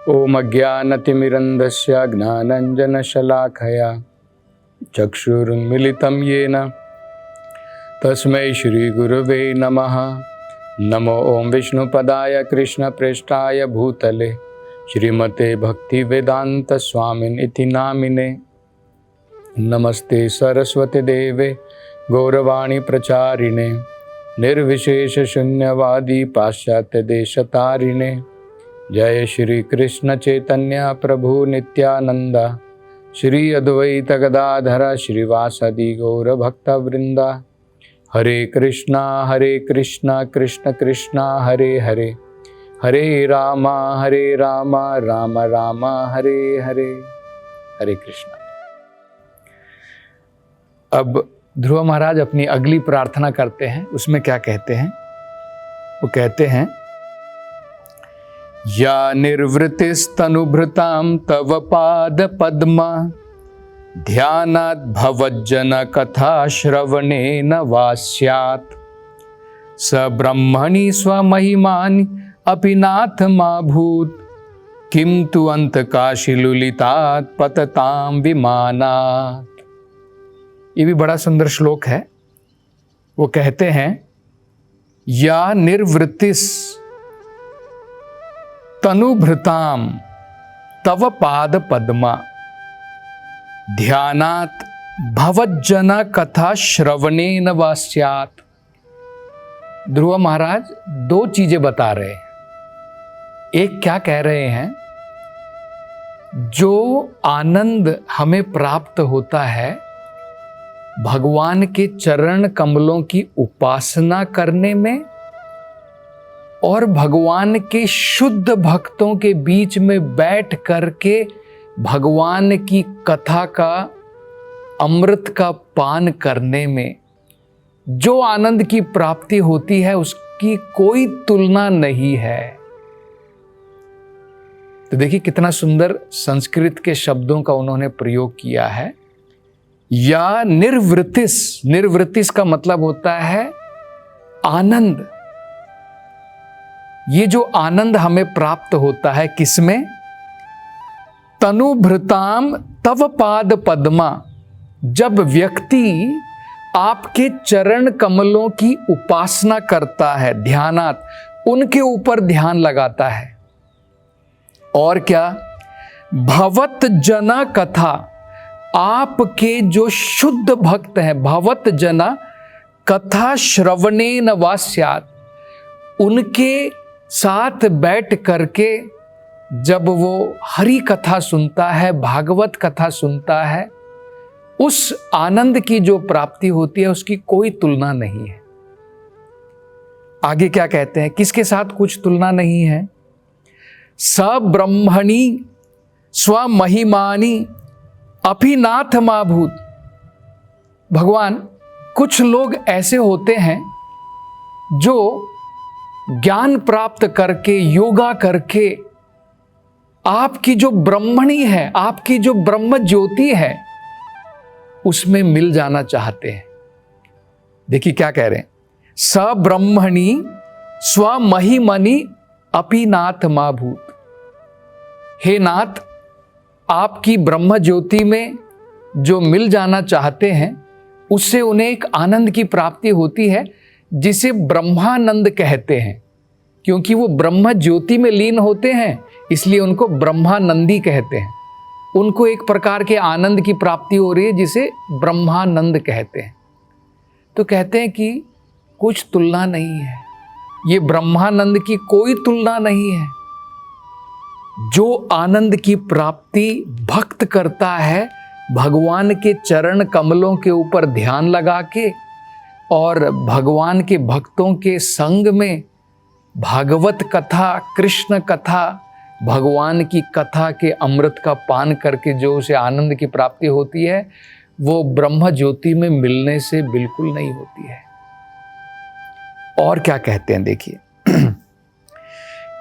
ओम अज्ञानतिमिरन्धस्य ज्ञानाञ्जनशलाकया चक्षुरुन्मीलितं येन तस्मै श्रीगुरुवे नमः। नमो ओं विष्णुपदाय कृष्णप्रेष्ठाय भूतले श्रीमते भक्तिवेदान्तस्वामिनिति नामिने। नमस्ते सरस्वती देवे गौरवाणी प्रचारिणे निर्विशेषशून्यवादी पाश्चात्यदेशतारिणे। जय श्री कृष्ण चैतन्य प्रभु नित्यानंद श्री अद्वैत गदाधर श्रीवासदि गौर भक्तवृंदा। हरे कृष्णा कृष्ण कृष्णा हरे हरे, हरे राम राम राम हरे हरे। हरे कृष्णा। अब ध्रुव महाराज अपनी अगली प्रार्थना करते हैं। उसमें क्या कहते हैं? वो कहते हैं, या निर्वृतिस्तनुभृतां तव पाद पद्मा ध्यानात् भवज्जन कथा श्रवणेन वा स्यात् स ब्रह्मणि स्वमहिमानि अपि नाथ मा भूत् किं तु अंतकाशिलुलितात् पततां विमानात्। ये भी बड़ा सुंदर श्लोक है। वो कहते हैं, या निर्वृतिस तनुभृताम तव पाद पद्मा ध्यानात् भवज्जन कथा श्रवणेन वा स्यात्। ध्रुव महाराज दो चीजें बता रहे हैं। एक क्या कह रहे हैं, जो आनंद हमें प्राप्त होता है भगवान के चरण कमलों की उपासना करने में और भगवान के शुद्ध भक्तों के बीच में बैठ करके भगवान की कथा का, अमृत का पान करने में जो आनंद की प्राप्ति होती है उसकी कोई तुलना नहीं है। तो देखिए कितना सुंदर संस्कृत के शब्दों का उन्होंने प्रयोग किया है। या निर्वृतिस, निर्वृतिस का मतलब होता है आनंद। ये जो आनंद हमें प्राप्त होता है किसमें? तनुभृताम तव पाद पद्मा। जब व्यक्ति आपके चरण कमलों की उपासना करता है, ध्यानात, उनके ऊपर ध्यान लगाता है। और क्या? भवत जना कथा, आपके जो शुद्ध भक्त हैं, भवत जना कथा श्रवणेन वा स्यात्, उनके साथ बैठ करके जब वो हरि कथा सुनता है, भागवत कथा सुनता है, उस आनंद की जो प्राप्ति होती है उसकी कोई तुलना नहीं है। आगे क्या कहते हैं, किसके साथ कुछ तुलना नहीं है? स ब्रह्मणि स्वमहिमानि अपि नाथ मा भूत्। भगवान, कुछ लोग ऐसे होते हैं जो ज्ञान प्राप्त करके, योगा करके आपकी जो ब्रह्मणी है, आपकी जो ब्रह्म ज्योति है, उसमें मिल जाना चाहते हैं। देखिए क्या कह रहे हैं, स ब्रह्मणि स्वमहिमनि अपि नाथ मा भूत्। हे नाथ, आपकी ब्रह्म ज्योति में जो मिल जाना चाहते हैं उससे उन्हें एक आनंद की प्राप्ति होती है जिसे ब्रह्मानंद कहते हैं। क्योंकि वो ब्रह्म ज्योति में लीन होते हैं इसलिए उनको ब्रह्मानंदी कहते हैं। उनको एक प्रकार के आनंद की प्राप्ति हो रही है जिसे ब्रह्मानंद कहते हैं। तो कहते हैं कि कुछ तुलना नहीं है, ये ब्रह्मानंद की कोई तुलना नहीं है। जो आनंद की प्राप्ति भक्त करता है भगवान के चरण कमलों के ऊपर ध्यान लगा के और भगवान के भक्तों के संग में भागवत कथा, कृष्ण कथा, भगवान की कथा के अमृत का पान करके जो उसे आनंद की प्राप्ति होती है वो ब्रह्म ज्योति में मिलने से बिल्कुल नहीं होती है। और क्या कहते हैं देखिए,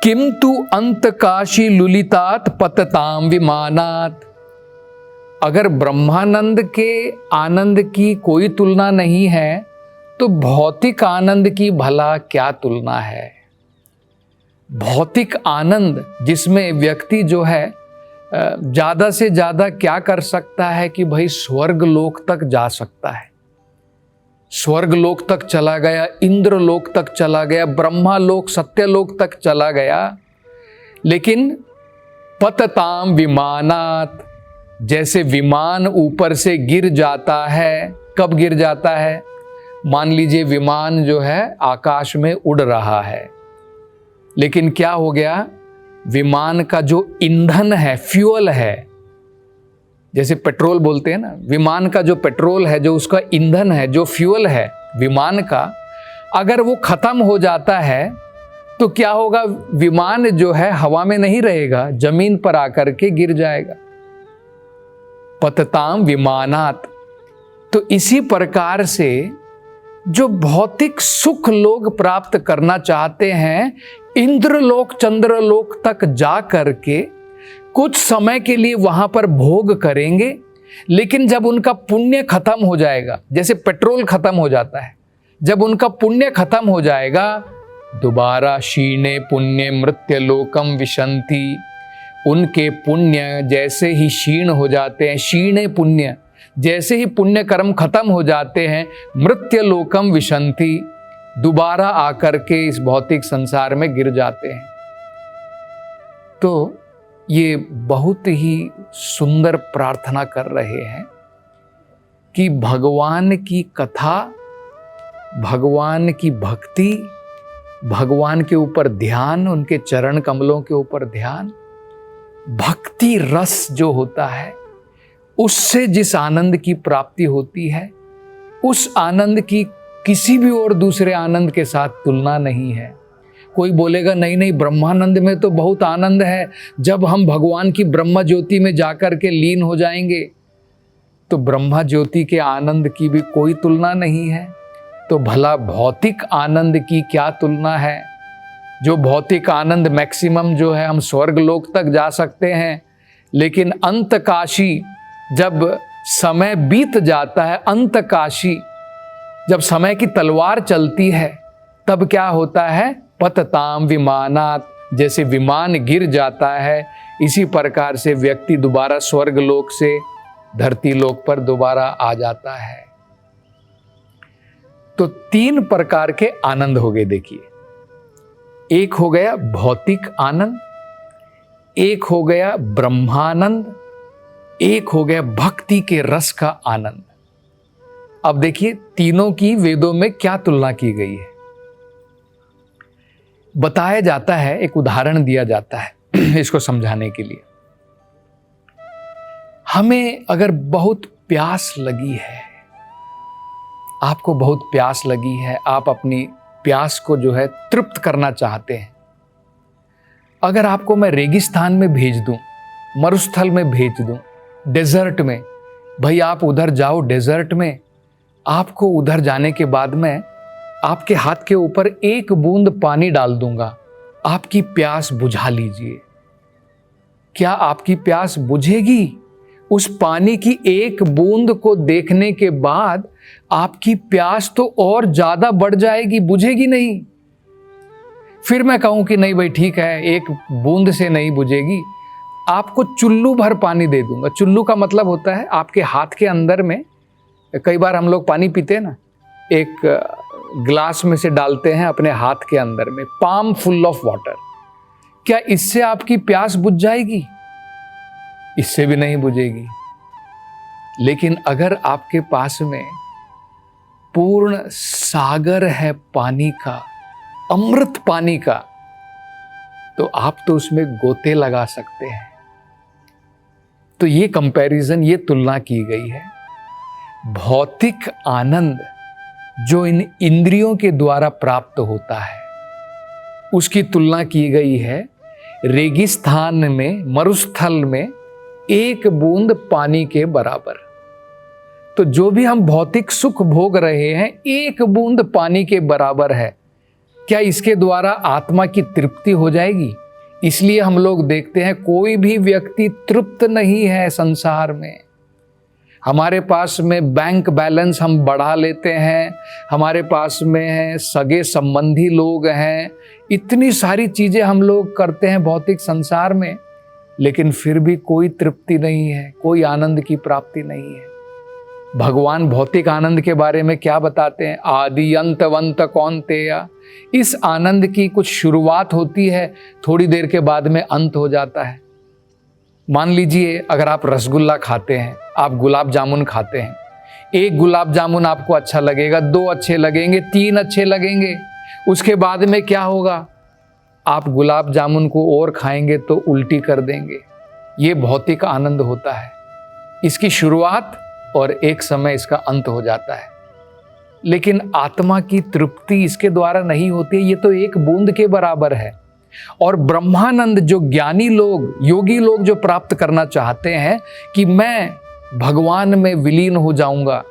किम तु अंतकाशी लुलितात पतताम विमानात्। अगर ब्रह्मानंद के आनंद की कोई तुलना नहीं है तो भौतिक आनंद की भला क्या तुलना है। भौतिक आनंद जिसमें व्यक्ति जो है ज़्यादा से ज़्यादा क्या कर सकता है कि भाई स्वर्ग लोक तक जा सकता है, स्वर्ग लोक तक चला गया, इंद्र लोक तक चला गया, ब्रह्मा लोक, सत्य लोक तक चला गया। लेकिन पतताम विमानात, जैसे विमान ऊपर से गिर जाता है। कब गिर जाता है? मान लीजिए विमान जो है आकाश में उड़ रहा है, लेकिन क्या हो गया, विमान का जो ईंधन है, फ्यूल है, जैसे पेट्रोल बोलते हैं ना, विमान का जो पेट्रोल है, जो उसका ईंधन है, जो फ्यूल है विमान का, अगर वो खत्म हो जाता है तो क्या होगा, विमान जो है हवा में नहीं रहेगा, जमीन पर आकर के गिर जाएगा। पतताम विमानात। तो इसी प्रकार से जो भौतिक सुख लोग प्राप्त करना चाहते हैं, इंद्रलोक चंद्रलोक तक जा करके कुछ समय के लिए वहां पर भोग करेंगे, लेकिन जब उनका पुण्य खत्म हो जाएगा, जैसे पेट्रोल खत्म हो जाता है, जब उनका पुण्य खत्म हो जाएगा, दोबारा क्षीणे पुण्य मृत्य लोकम विशंति। उनके पुण्य जैसे ही क्षीण हो जाते हैं, क्षीणे पुण्य, जैसे ही पुण्य कर्म खत्म हो जाते हैं, मृत्य लोकम विशंति, दोबारा आकर के इस भौतिक संसार में गिर जाते हैं। तो ये बहुत ही सुंदर प्रार्थना कर रहे हैं कि भगवान की कथा, भगवान की भक्ति, भगवान के ऊपर ध्यान, उनके चरण कमलों के ऊपर ध्यान, भक्ति रस जो होता है, उससे जिस आनंद की प्राप्ति होती है, उस आनंद की किसी भी और दूसरे आनंद के साथ तुलना नहीं है। कोई बोलेगा नहीं नहीं, ब्रह्मानंद में तो बहुत आनंद है, जब हम भगवान की ब्रह्म ज्योति में जाकर के लीन हो जाएंगे। तो ब्रह्मा ज्योति के आनंद की भी कोई तुलना नहीं है, तो भला भौतिक आनंद की क्या तुलना है? जो भौतिक आनंद मैक्सिमम जो है, हम स्वर्ग लोक तक जा सकते हैं, लेकिन अंत काशी, जब समय बीत जाता है, अंत काशी, जब समय की तलवार चलती है, तब क्या होता है? पतताम विमानात, जैसे विमान गिर जाता है, इसी प्रकार से व्यक्ति दोबारा स्वर्ग लोक से धरती लोक पर दोबारा आ जाता है। तो 3 प्रकार के आनंद हो गए। देखिए, एक हो गया भौतिक आनंद, एक हो गया ब्रह्मानंद, एक हो गया भक्ति के रस का आनंद। अब देखिए तीनों की वेदों में क्या तुलना की गई है। बताया जाता है, एक उदाहरण दिया जाता है इसको समझाने के लिए। हमें अगर बहुत प्यास लगी है, आपको बहुत प्यास लगी है, आप अपनी प्यास को जो है तृप्त करना चाहते हैं। अगर आपको मैं रेगिस्तान में भेज दूं, मरुस्थल में भेज दूं, डेजर्ट में, भाई आप उधर जाओ डेजर्ट में, आपको उधर जाने के बाद में आपके हाथ के ऊपर एक बूंद पानी डाल दूंगा, आपकी प्यास बुझा लीजिए। क्या आपकी प्यास बुझेगी? उस पानी की एक बूंद को देखने के बाद आपकी प्यास तो और ज्यादा बढ़ जाएगी, बुझेगी नहीं। फिर मैं कहूं कि नहीं भाई ठीक है, एक बूंद से नहीं बुझेगी, आपको चुल्लू भर पानी दे दूंगा। चुल्लू का मतलब होता है आपके हाथ के अंदर में, कई बार हम लोग पानी पीते हैं ना, एक ग्लास में से डालते हैं अपने हाथ के अंदर में, पाम फुल ऑफ वाटर। क्या इससे आपकी प्यास बुझ जाएगी? इससे भी नहीं बुझेगी। लेकिन अगर आपके पास में पूर्ण सागर है पानी का, अमृत पानी का, तो आप तो उसमें गोते लगा सकते हैं। तो ये कंपैरिजन, ये तुलना की गई है। भौतिक आनंद जो इन इंद्रियों के द्वारा प्राप्त होता है, उसकी तुलना की गई है रेगिस्तान में, मरुस्थल में एक बूंद पानी के बराबर। तो जो भी हम भौतिक सुख भोग रहे हैं, एक बूंद पानी के बराबर है। क्या इसके द्वारा आत्मा की तृप्ति हो जाएगी? इसलिए हम लोग देखते हैं कोई भी व्यक्ति तृप्त नहीं है संसार में। हमारे पास में बैंक बैलेंस हम बढ़ा लेते हैं, हमारे पास में है सगे संबंधी लोग हैं, इतनी सारी चीजें हम लोग करते हैं भौतिक संसार में, लेकिन फिर भी कोई तृप्ति नहीं है, कोई आनंद की प्राप्ति नहीं है। भगवान भौतिक आनंद के बारे में क्या बताते हैं? आदि अंतवंत कौन्तेय। इस आनंद की कुछ शुरुआत होती है, थोड़ी देर के बाद में अंत हो जाता है। मान लीजिए अगर आप रसगुल्ला खाते हैं, आप गुलाब जामुन खाते हैं, एक गुलाब जामुन आपको अच्छा लगेगा, 2 अच्छे लगेंगे, 3 अच्छे लगेंगे, उसके बाद में क्या होगा? आप गुलाब जामुन को और खाएंगे तो उल्टी कर देंगे। ये भौतिक आनंद होता है, इसकी शुरुआत और एक समय इसका अंत हो जाता है। लेकिन आत्मा की तृप्ति इसके द्वारा नहीं होती, ये तो एक बूंद के बराबर है। और ब्रह्मानंद जो ज्ञानी लोग, योगी लोग जो प्राप्त करना चाहते हैं कि मैं भगवान में विलीन हो जाऊंगा,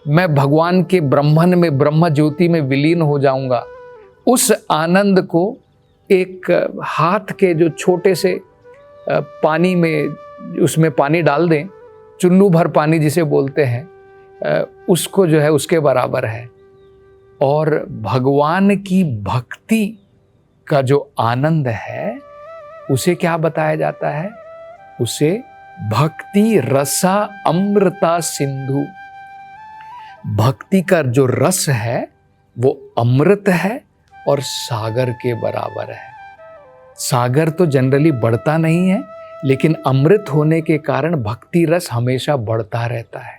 मैं भगवान के ब्रह्मन में, ब्रह्म ज्योति में विलीन हो जाऊंगा, उस आनंद को एक हाथ के जो छोटे से पानी में, उसमें पानी डाल दें, चुल्लू भर पानी जिसे बोलते हैं, उसको जो है उसके बराबर है। और भगवान की भक्ति का जो आनंद है उसे क्या बताया जाता है? उसे भक्ति रसा अमृता सिंधु। भक्ति का जो रस है वो अमृत है और सागर के बराबर है। सागर तो जनरली बढ़ता नहीं है, लेकिन अमृत होने के कारण भक्ति रस हमेशा बढ़ता रहता है।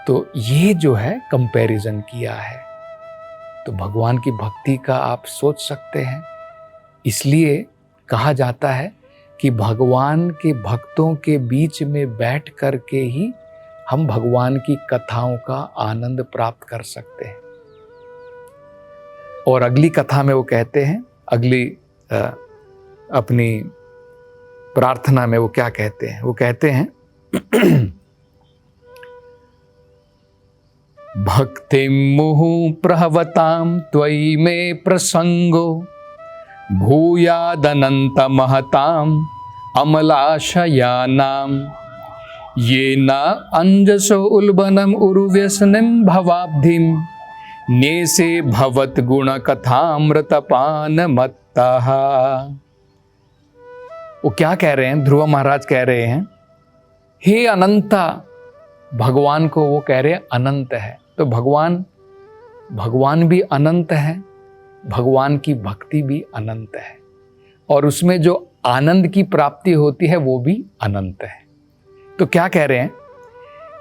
तो ये जो है कंपैरिजन किया है। तो भगवान की भक्ति का आप सोच सकते हैं, इसलिए कहा जाता है कि भगवान के भक्तों के बीच में बैठ करके ही हम भगवान की कथाओं का आनंद प्राप्त कर सकते हैं। और अगली कथा में वो कहते हैं, अगली अपनी प्रार्थना में वो क्या कहते हैं? वो कहते हैं भक्तिं मुहुः प्रहवतां त्वयि मे प्रसंगो भूयादनंत महतां अमलाशयानां येन अंजसो उल्बनम् उरुव्यसनं भवाब्धिं नेसे भवत गुण कथामृतपान मत्तः। वो क्या कह रहे हैं? ध्रुव महाराज कह रहे हैं, हे अनंता, भगवान को वो कह रहे हैं अनंत है। तो भगवान भी अनंत है, भगवान की भक्ति भी अनंत है, और उसमें जो आनंद की प्राप्ति होती है वो भी अनंत है। तो क्या कह रहे हैं?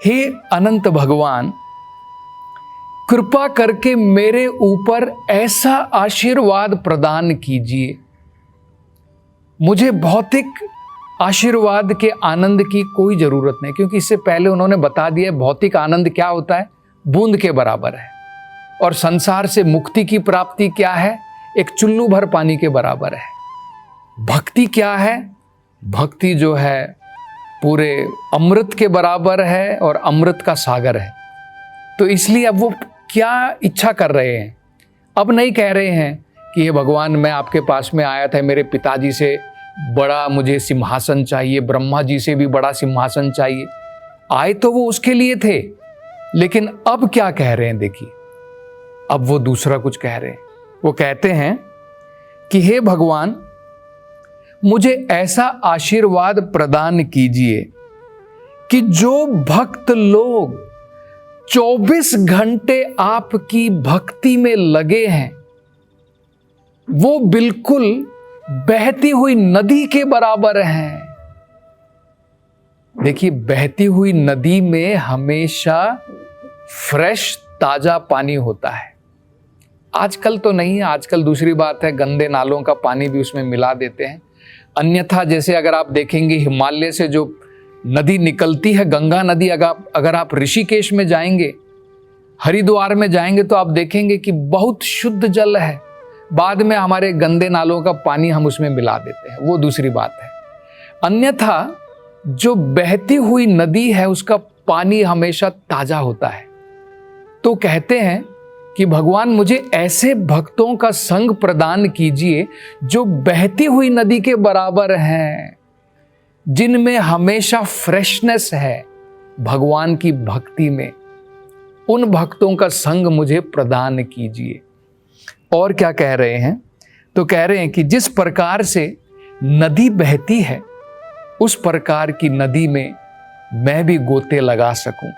हे अनंत भगवान, कृपा करके मेरे ऊपर ऐसा आशीर्वाद प्रदान कीजिए। मुझे भौतिक आशीर्वाद के आनंद की कोई जरूरत नहीं, क्योंकि इससे पहले उन्होंने बता दिया भौतिक आनंद क्या होता है, बूंद के बराबर है, और संसार से मुक्ति की प्राप्ति क्या है, एक चुल्लू भर पानी के बराबर है। भक्ति क्या है? भक्ति जो है पूरे अमृत के बराबर है और अमृत का सागर है। तो इसलिए अब वो क्या इच्छा कर रहे हैं? अब नहीं कह रहे हैं कि ये भगवान, मैं आपके पास में आया था, मेरे पिताजी से बड़ा मुझे सिंहासन चाहिए, ब्रह्मा जी से भी बड़ा सिंहासन चाहिए। आए तो वो उसके लिए थे, लेकिन अब क्या कह रहे हैं? देखिए, अब वो दूसरा कुछ कह रहे हैं। वो कहते हैं कि हे भगवान, मुझे ऐसा आशीर्वाद प्रदान कीजिए कि जो भक्त लोग 24 घंटे आपकी भक्ति में लगे हैं, वो बिल्कुल बहती हुई नदी के बराबर हैं। देखिए, बहती हुई नदी में हमेशा फ्रेश ताजा पानी होता है। आजकल तो नहीं है, आजकल दूसरी बात है, गंदे नालों का पानी भी उसमें मिला देते हैं। अन्यथा जैसे अगर आप देखेंगे हिमालय से जो नदी निकलती है, गंगा नदी, अगर आप ऋषिकेश में जाएंगे, हरिद्वार में जाएंगे, तो आप देखेंगे कि बहुत शुद्ध जल है। बाद में हमारे गंदे नालों का पानी हम उसमें मिला देते हैं, वो दूसरी बात है। अन्यथा जो बहती हुई नदी है उसका पानी हमेशा ताजा होता है। तो कहते हैं कि भगवान, मुझे ऐसे भक्तों का संग प्रदान कीजिए जो बहती हुई नदी के बराबर हैं, जिनमें हमेशा फ्रेशनेस है, भगवान की भक्ति में उन भक्तों का संग मुझे प्रदान कीजिए। और क्या कह रहे हैं? तो कह रहे हैं कि जिस प्रकार से नदी बहती है उस प्रकार की नदी में मैं भी गोते लगा सकूं।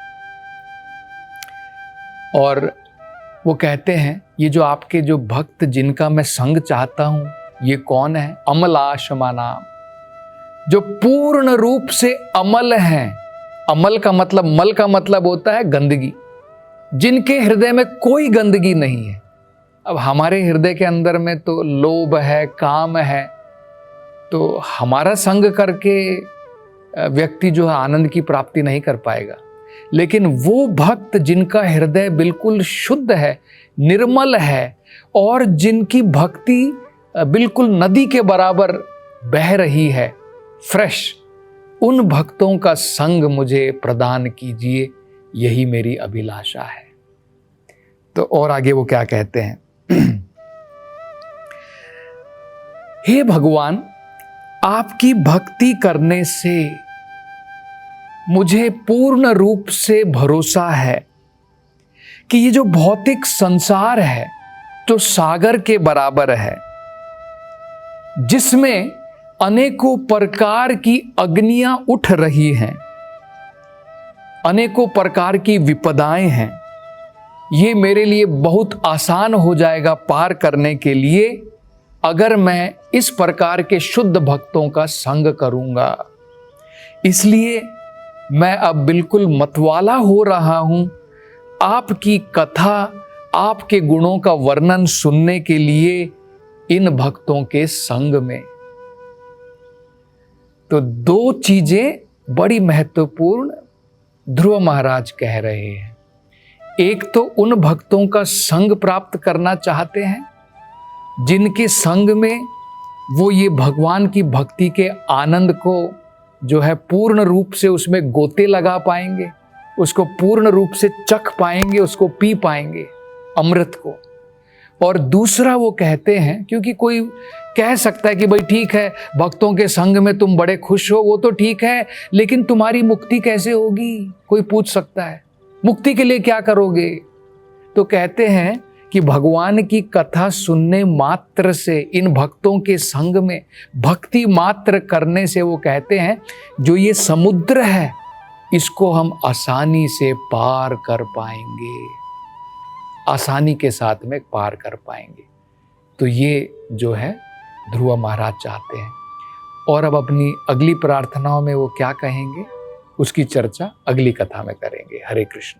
और वो कहते हैं ये जो आपके जो भक्त जिनका मैं संग चाहता हूं, ये कौन है? अमलाशमा नाम, जो पूर्ण रूप से अमल हैं। अमल का मतलब, मल का मतलब होता है गंदगी, जिनके हृदय में कोई गंदगी नहीं है। अब हमारे हृदय के अंदर में तो लोभ है, काम है, तो हमारा संग करके व्यक्ति जो है आनंद की प्राप्ति नहीं कर पाएगा। लेकिन वो भक्त जिनका हृदय बिल्कुल शुद्ध है, निर्मल है, और जिनकी भक्ति बिल्कुल नदी के बराबर बह रही है, फ्रेश, उन भक्तों का संग मुझे प्रदान कीजिए, यही मेरी अभिलाषा है। तो और आगे वो क्या कहते हैं? हे भगवान, आपकी भक्ति करने से मुझे पूर्ण रूप से भरोसा है कि ये जो भौतिक संसार है तो सागर के बराबर है, जिसमें अनेकों प्रकार की अग्नियां उठ रही हैं, अनेकों प्रकार की विपदाएं हैं। ये मेरे लिए बहुत आसान हो जाएगा पार करने के लिए अगर मैं इस प्रकार के शुद्ध भक्तों का संग करूंगा। इसलिए मैं अब बिल्कुल मतवाला हो रहा हूं आपकी कथा, आपके गुणों का वर्णन सुनने के लिए इन भक्तों के संग में। तो दो चीजें बड़ी महत्वपूर्ण ध्रुव महाराज कह रहे हैं। एक तो उन भक्तों का संग प्राप्त करना चाहते हैं जिनके संग में वो ये भगवान की भक्ति के आनंद को जो है पूर्ण रूप से उसमें गोते लगा पाएंगे, उसको पूर्ण रूप से चख पाएंगे, उसको पी पाएंगे अमृत को। और दूसरा वो कहते हैं, क्योंकि कोई कह सकता है कि भाई ठीक है, भक्तों के संग में तुम बड़े खुश हो, वो तो ठीक है, लेकिन तुम्हारी मुक्ति कैसे होगी? कोई पूछ सकता है, मुक्ति के लिए क्या करोगे? तो कहते हैं कि भगवान की कथा सुनने मात्र से, इन भक्तों के संग में भक्ति मात्र करने से, वो कहते हैं जो ये समुद्र है इसको हम आसानी से पार कर पाएंगे, आसानी के साथ में पार कर पाएंगे। तो ये जो है ध्रुव महाराज चाहते हैं। और अब अपनी अगली प्रार्थनाओं में वो क्या कहेंगे उसकी चर्चा अगली कथा में करेंगे। हरे कृष्ण।